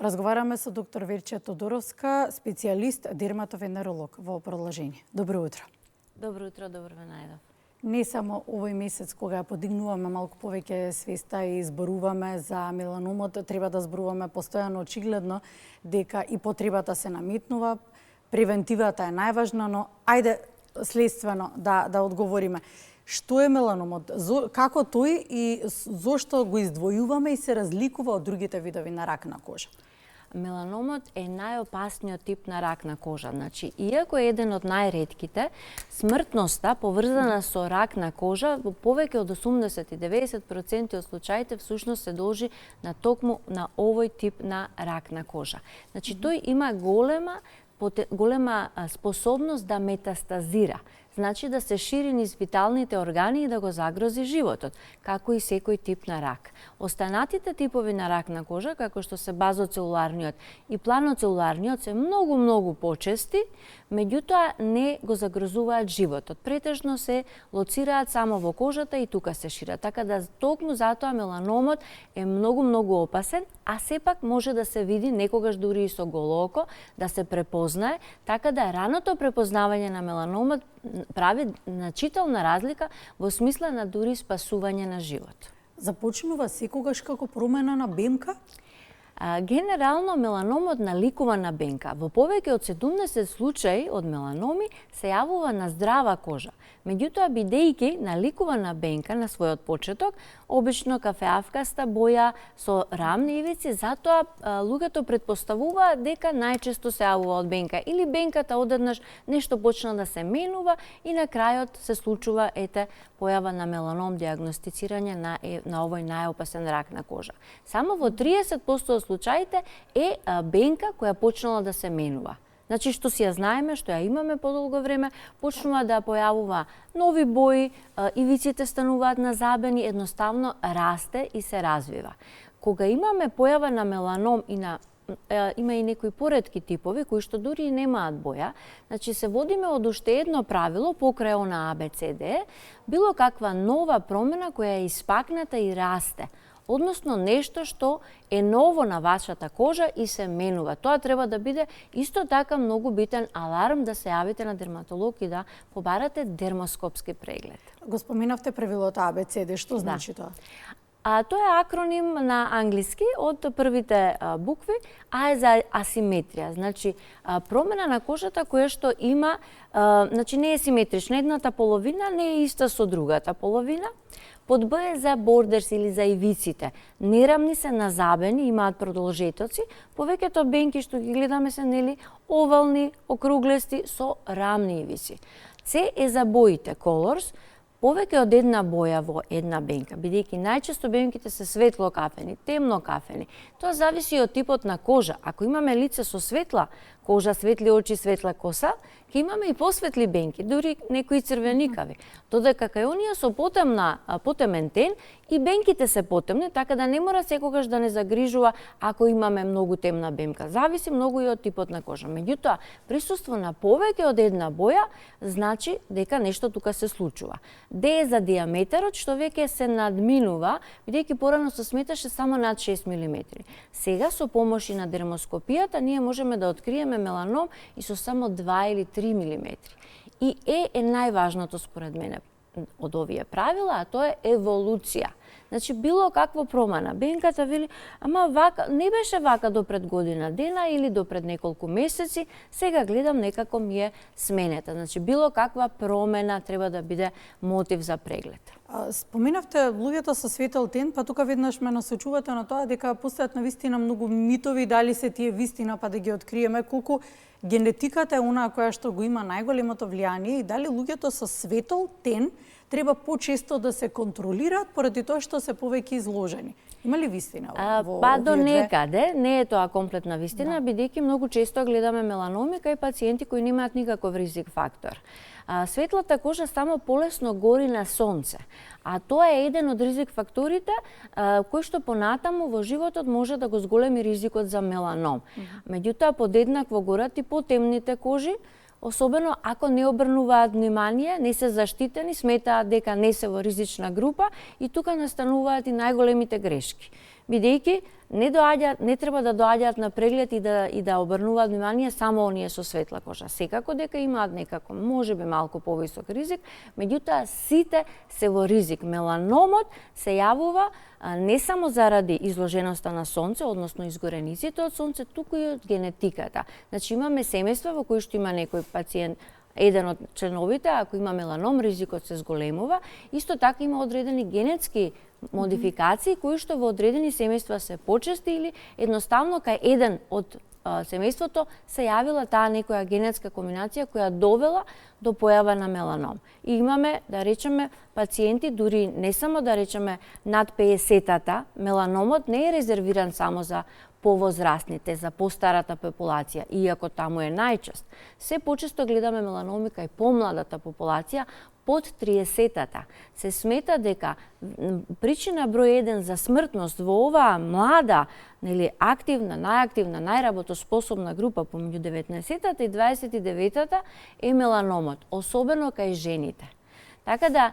Разговараме со доктор Верче Тодоровска, специјалист дерматовенеролог во продолжение. Добро утро. Добро утро, добро ве најдов. Не само овој месец кога подигнуваме малку повеќе свеста и зборуваме за меланомот, треба да зборуваме постојано очигледно дека и потребата се наметнува, превентивата е најважна, но ајде следствено да одговориме. Што е меланомот? Како тој и зошто го издвојуваме и се разликува од другите видови на рак на кожа? Меланомот е најопасниот тип на рак на кожа. Значи, иако е еден од најретките, смртноста поврзана со рак на кожа во повеќе од 80-90% од случаите всушност се должи на токму на овој тип на рак на кожа. Значи, тој има голема способност да метастазира. Значи да се шири низ виталните органи и да го загрози животот, како и секој тип на рак. Останатите типови на рак на кожа, како што се базоцелуларниот и планоцелуларниот, се многу почести, меѓутоа не го загрозуваат животот. Претежно се лоцираат само во кожата и тука се шират. Така да токму затоа меланомот е многу опасен, а сепак може да се види некогаш дури и со голо око, да се препознае, така да раното препознавање на меланомот прави значителна разлика во смисла на дури спасување на живот. Започнува секогаш како промена на бемка? Генерално меланомот наликува на бенка. Во повеќе од 70 случаи од меланоми се јавува на здрава кожа. Меѓутоа, бидејќи наликува на бенка на својот почеток, обично кафеавкаста боја со рамни ивици, затоа луѓето претпоставуваат дека најчесто се јавува од бенка или бенката одеднаш нешто почна да се менува и на крајот се случува појава на меланом, диагностицирање на овој најопасен рак на кожа. Само во 30% од случаите е бенка која почнала да се менува. Значи, што си ја знаеме, што ја имаме подолго време, почнува да појавува нови бои, ивиците стануваат назабени, едноставно расте и се развива. Кога имаме појава на меланом и има и некои поретки типови кои што дури и немаат боја, значи се водиме од уште едно правило покрај она ABCD, било каква нова промена која е испакната и расте, односно нешто што е ново на вашата кожа и се менува. Тоа треба да биде исто така многу битен аларм да се јавите на дерматолог и да побарате дермоскопски преглед. Го споменавте правилото ABCD, што значи тоа? Тоа е акроним на англиски од првите букви, А е за асиметрија. Значи, промена на кожата која што има, значи не е симетрична. Едната половина не е иста со другата половина. Под Б е за бордерс или за ивиците. Нерамни се, назабени, имаат продолжетоци. Повеќето бенки што ги гледаме се овални, округлести со рамни ивици. С е за боите, colors. Повеќе од една боја во една бенка, бидејќи најчесто бенките се светло кафени, темно кафени. Тоа зависи од типот на кожа. Ако имаме лице со светла кожа, светли очи, светла коса, ќе имаме и посветли бенки, дури некои црвеникави. Додека кај оние со потемен тен и бенките се потемни, така да не мора секогаш да не загрижува ако имаме многу темна бемка. Зависи многу и од типот на кожа. Меѓутоа, присуство на повеќе од една боја значи дека нешто тука се случува. Д е за диаметерот, што веќе се надминува, бидејќи порано се сметаше само над 6 мм. Сега со помош и на дермоскопијата ние можеме да откриеме меланом и со само 2 или 3 мм. И е најважното според мене од овие правила, а тоа е еволуција. Значи, било каква промена. Бенката вели, ама вака, не беше вака до пред година дена или до пред неколку месеци, сега гледам некако ми е сменета. Значи, било каква промена треба да биде мотив за преглед. Споменавте луѓето со светел тен, па тука веднаш ме насочувате на тоа дека постојат навистина многу митови, дали се тие вистина, па да ги откриеме, колку генетиката е онаа која што го има најголемото влијание и дали луѓето со светол тен треба почесто да се контролираат поради тоа што се повеќе изложени. Има ли вистина во Па до некаде, не е тоа комплетна вистина, бидејќи многу често гледаме меланоми кај пациенти кои немаат никаков ризик фактор. Светлата кожа само полесно гори на сонце, а тоа е еден од ризик факторите кој што понатаму во животот може да го зголеми ризикот за меланом. Меѓутоа, подеднакво горат и потемните кожи, особено ако не обрнуваат внимание, не се заштитени, сметаат дека не се во ризична група и тука настануваат и најголемите грешки. бидејќи не треба да доаѓаат на преглед и да обрнуваат внимание само оние со светла кожа. Секако дека имаат некако можеби малку повисок ризик, меѓутоа сите се во ризик. Меланомот се јавува не само заради изложеноста на сонце, односно изгорениците од сонце, туку и од генетиката. Значи имаме семејства во кои што има некој пациент, еден од членовите, ако има меланом, ризикот се зголемува. Исто така има одредени генетски модификации кои што во одредени семејства се почести или едноставно кај еден од семејството се јавила таа некоја генетска комбинација која довела до појава на меланом. И имаме, да речеме, пациенти, дури не само да речеме над 50-тата, меланомот не е резервиран само за повозрастните, за постарата популација, иако таму е најчест. Се почесто гледаме меланоми кај помладата популација, под 30-тата. Се смета дека причина број 1 за смртност во оваа млада, активна, најактивна, најработоспособна група помеѓу 19-тата и 29-тата е меланомот, особено кај жените. Така да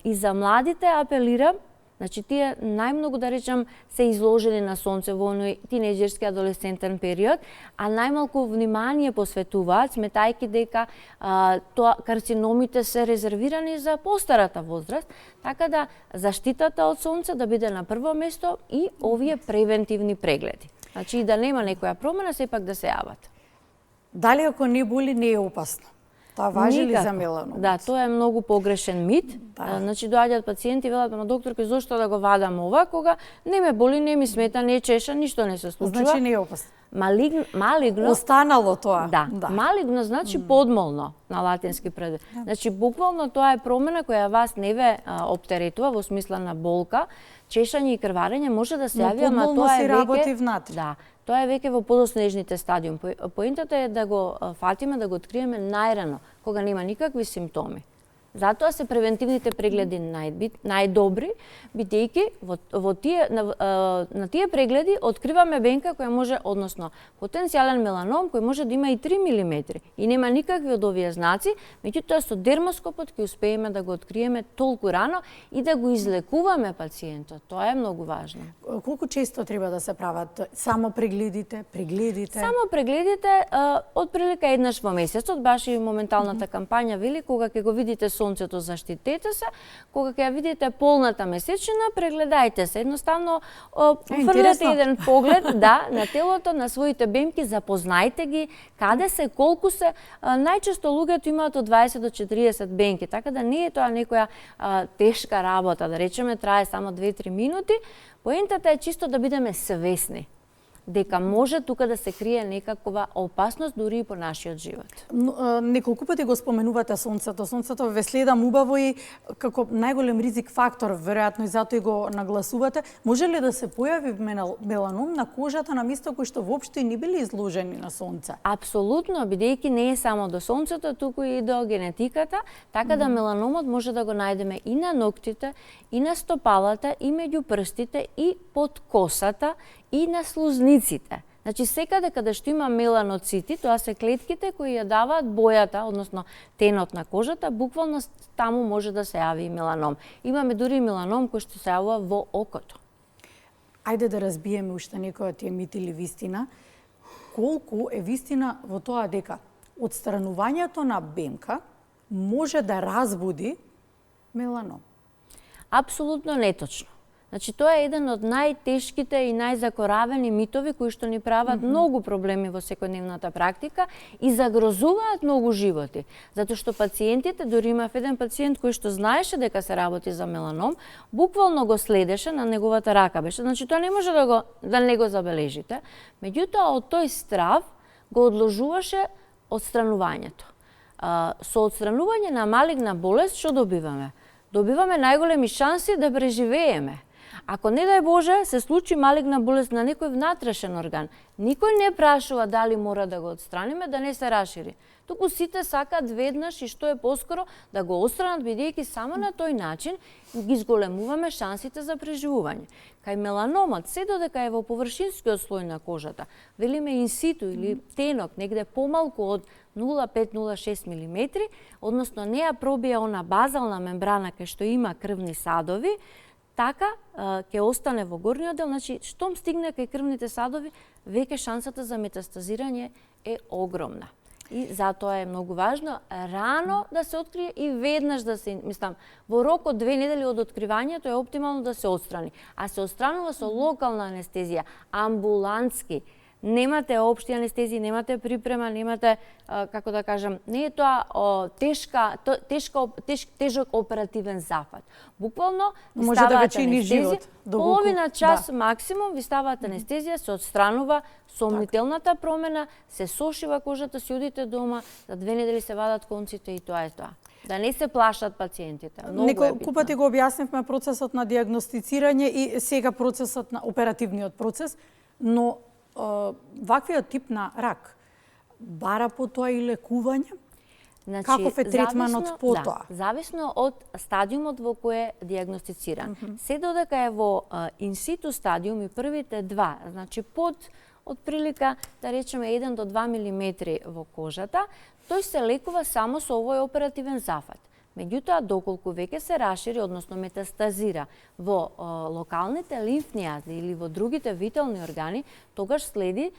и за младите апелирам, значи тие најмногу, да речам, се изложени на сонце во оној тинеџерски адолесцентен период, а најмалку внимание посветуваат, сметајќи дека карциномите се резервирани за постарата возраст, така да заштитата од сонце да биде на прво место и овие превентивни прегледи. Значи и да нема некоја промена, сепак да се јават. Дали ако не боли не е опасно? Тоа важи ли за меланомот? Да, тоа е многу погрешен мит. Значи доаѓаат пациенти и велат: "Ама докторке, зошто да го вадам ова кога не ме боли, не ми смета, не чеша, ништо не се случува?" Значи не е опасно. Малигно останало тоа. Да. Малигно значи подмолно на латински превод. Значи буквално тоа е промена која вас не ве оптеретува во смисла на болка, чешање и крварење, може да се јави, ама тоа е работи внатре. Да. Тоа е веќе во подоснежните стадиум. Поентата е да го фатиме, да го откриеме најрано, кога нема никакви симптоми. Затоа се превентивните прегледи најдобри, бидејќи на тие прегледи откриваме бенка која може, односно потенцијален меланом кој може да има и 3 милиметри и нема никакви од овие знаци, меѓутоа со дермоскопот ќе успееме да го откриеме толку рано и да го излекуваме пациентот. Тоа е многу важно. Колку често треба да се прават само прегледите? Само прегледите отприлика еднаш во месецот, баш и моменталната кампања вели кога ќе го видите сонцето, заштитете се, кога ќе ја видите полната месечина, прегледајте се. Едноставно фрлете еден поглед на телото, на своите бемки, запознајте ги, каде се, колку се. Најчесто луѓето имаат од 20 до 40 бенки, така да не е тоа некоја тешка работа, да речеме трае само 2-3 минути. Поентата е чисто да бидеме свесни дека може тука да се крие некаква опасност дури и по нашиот живот. Неколку пати го споменувате сонцето. Сонцето ве следам убаво и како најголем ризик фактор, веројатно и затоа и го нагласувате. Може ли да се појави меланом на кожата на место кои што воопшто не били изложени на сонце? Апсолутно, бидејќи не е само до сонцето, туку и до генетиката, така да меланомот може да го најдеме и на ноктите, и на стопалата, и меѓу прстите, и под косата, и на слузниците. Значи секаде каде што има меланоцити, тоа се клетките кои ја даваат бојата, односно тенот на кожата, буквално таму може да се јави и меланом. Имаме дури и меланом кој што се јавува во окото. Ајде да разбиеме уште некој од тие мити или вистина. Колку е вистина во тоа дека отстранувањето на бемка може да разбуди меланом? Апсолутно неточно. Значи, тоа е еден од најтешките и најзакоравени митови кои што ни прават многу проблеми во секојдневната практика и загрозуваат многу животи. Затоа што пациентите, дури имав еден пациент кој што знаеше дека се работи за меланом, буквално го следеше, на неговата рака беше. Значи, тоа не може да не го забележите. Меѓутоа, од тој страв го одложуваше отстранувањето. Со отстранување на малигна болест, што добиваме? Добиваме најголеми шанси да преживееме. Ако не дај Боже се случи малигна болест на некој внатрешен орган, никој не прашува дали мора да го отстраниме, да не се рашири. Туку сите сакаат веднаш и што е поскоро да го отстранат, бидејќи само на тој начин ги зголемуваме шансите за преживување. Кај меланомот, се додека е во површинскиот слој на кожата, велиме инситу или тенок, негде помалку од 0,5-0,6 мм, односно не ја пробија она базална мембрана кај што има крвни садови, така ќе остане во горниот дел, значи штом стигне кај крвните садови, веќе шансата за метастазирање е огромна. И затоа е многу важно рано да се открие и веднаш да се, мислам, во рок од 2 недели од откривањето е оптимално да се отстрани. А се отстранува со локална анестезија, амбулантски. Немате општи анестезии, немате припрема, немате, како да кажам, не е тоа тежок оперативен зафат. Буквално ви може да ставаат ве чини анестезија, живот, половина час максимум ви ставаат анестезија, се отстранува сомнителната промена, се сошива кожата, си одите дома, за 2 недели се вадат конците и тоа е тоа. Да не се плашат пациентите. Неколку пати го објаснивме процесот на диагностицирање и сега процесот на оперативниот процес, но ваквиот тип на рак бара потоа и лекување? Значи, каков е третманот потоа? Да, зависно од стадиумот во кој е диагностициран. Се додека е во инситу стадиум и првите 2, значи под отприлика, да речеме 1 до 2 милиметри во кожата, тој се лекува само со овој оперативен зафат. Меѓутоа, доколку веќе се расшири, односно метастазира во локалните лимфни јазди или во другите витални органи, тогаш следи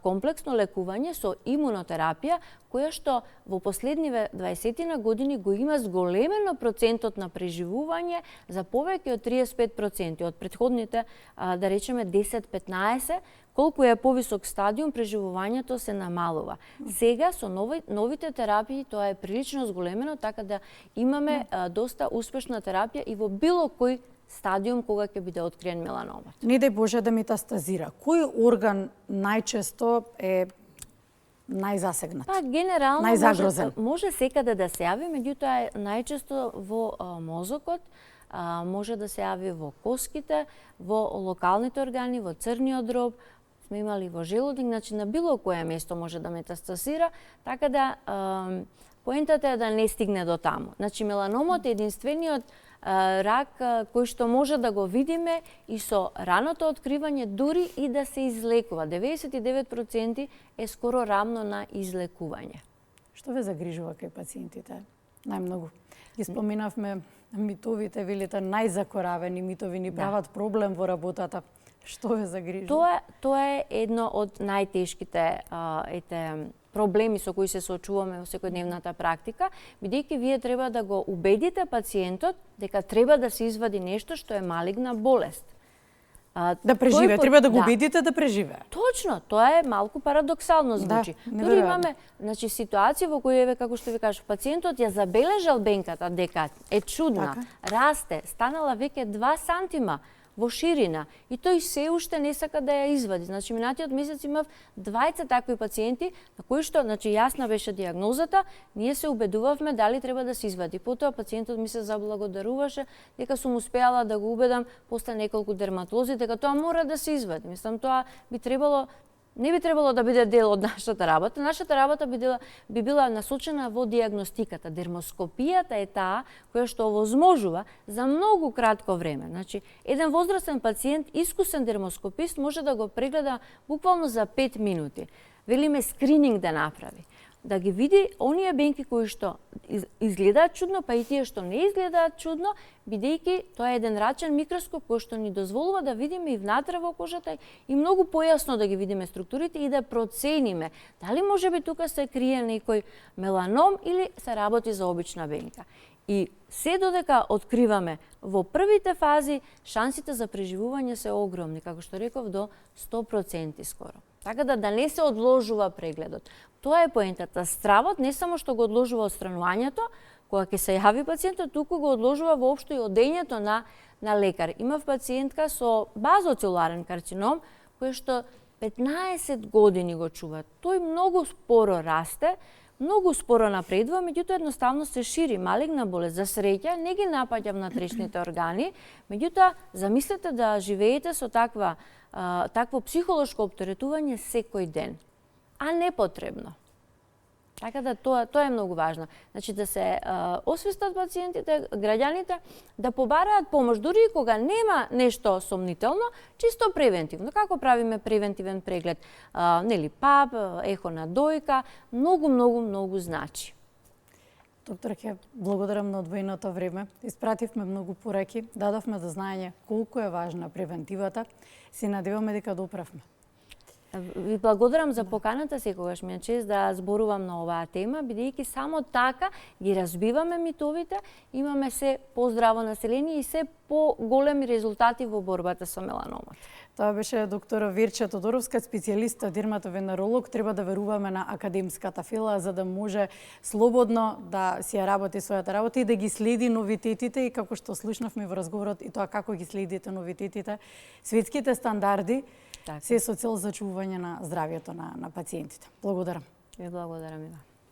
комплексно лекување со имунотерапија, која што во последниве 20 години го има зголемено процентот на преживување за повеќе од 35%, од претходните, да речеме, 10-15, колку е повисок стадиум, преживувањето се намалува. Сега со новите терапии тоа е прилично зголемено, така да имаме доста успешна терапија и во било кој стадиум кога ќе биде откриен меланомот. Не дај Боже да метастазира. Кој орган најчесто е најзасегнат? Па генерално може секаде да се јави, меѓутоа е најчесто во мозокот, може да се јави во коските, во локалните органи, во црниот дроб, сме имали во желудник, значи на било кое место може да метастазира, така да поентата е да не стигне до таму. Значи меланомот е единствениот рак кој што може да го видиме и со раното откривање, дури и да се излекува. 99% е скоро рамно на излекување. Што ве загрижува кај пациентите најмногу? Ги споминавме митовите, велите најзакоравени митови ни прават проблем во работата. Што ве загрижува? Тоа е едно од најтешките проблеми со кои се соочуваме во секојдневната практика, бидејќи вие треба да го убедите пациентот дека треба да се извади нешто што е малигна болест. Да преживее, треба да го убедите да преживее. Точно, тоа е малку парадоксално звучи. Дури имаме, значи, ситуација во која еве како што ви кажав, пациентот ја забележал бенката дека е чудна, расте, станала веќе 2 сантима во ширина и тој се уште не сака да ја извади. Значи минатиот месец имав 20 такви пациенти на кои што, значи, јасна беше диагнозата, ние се убедувавме дали треба да се извади. Потоа пациентот ми се заблагодаруваше дека сум успеала да го убедам после неколку дерматолози дека тоа мора да се извади. Мислам, тоа не би требало да биде дел од нашата работа. Нашата работа би била насочена во диагностиката. Дермоскопијата е таа која што овозможува за многу кратко време. Значи, еден возрастен пациент, искусен дермоскопист, може да го прегледа буквално за 5 минути. Велиме скрининг да направи. Да ги види оние бенки кои што изгледаат чудно, па и тие што не изгледаат чудно, бидејќи тоа е еден рачен микроскоп кој што ни дозволува да видиме и внатре во кожата и многу појасно да ги видиме структурите и да процениме дали можеби тука се крие некој меланом или се работи за обична бенка. И се додека откриваме во првите фази, шансите за преживување се огромни, како што реков, до 100% скоро. Така да не се одложува прегледот. Тоа е поентата. Стравот не само што го одложува отстранувањето, кога ќе се јави пациентот, туку го одложува воопшто и одењето на лекар. Имав пациентка со базоцелуларен карцином, кој што 15 години го чува. Тој многу споро расте, многу споро напредува, меѓутоа едноставно се шири малигна болест. За среќа не ги напаѓа внатрешните органи, меѓутоа замислете да живеете со такво психолошко оптеретување секој ден, а непотребно. Така да тоа е многу важно. Значи да се освестат пациентите, граѓаните, да побараат помош дури и кога нема нешто сомнително, чисто превентивно. Како правиме превентивен преглед? Нели ПАП, ехо на дојка, многу значи. Докторке, благодарам на одвоеното време. Испративме многу пораки, дадовме до знаење колку е важна превентивата. Се надеваме дека доправме. Ви благодарам за поканата, секогаш ми е чест да зборувам на оваа тема, бидејќи само така ги разбиваме митовите, имаме се поздраво население и се поголеми резултати во борбата со меланомата. Тоа беше доктор Верче Тодоровска, специјалист дерматовенеролог. Треба да веруваме на академската фила за да може слободно да си ја работи својата работа и да ги следи новитетите и како што слушнавме во разговорот и тоа како ги следите новитетите, светските стандарди се со цел зачувување на здравјето на пациентите. Благодарам. Ви благодарам и вам.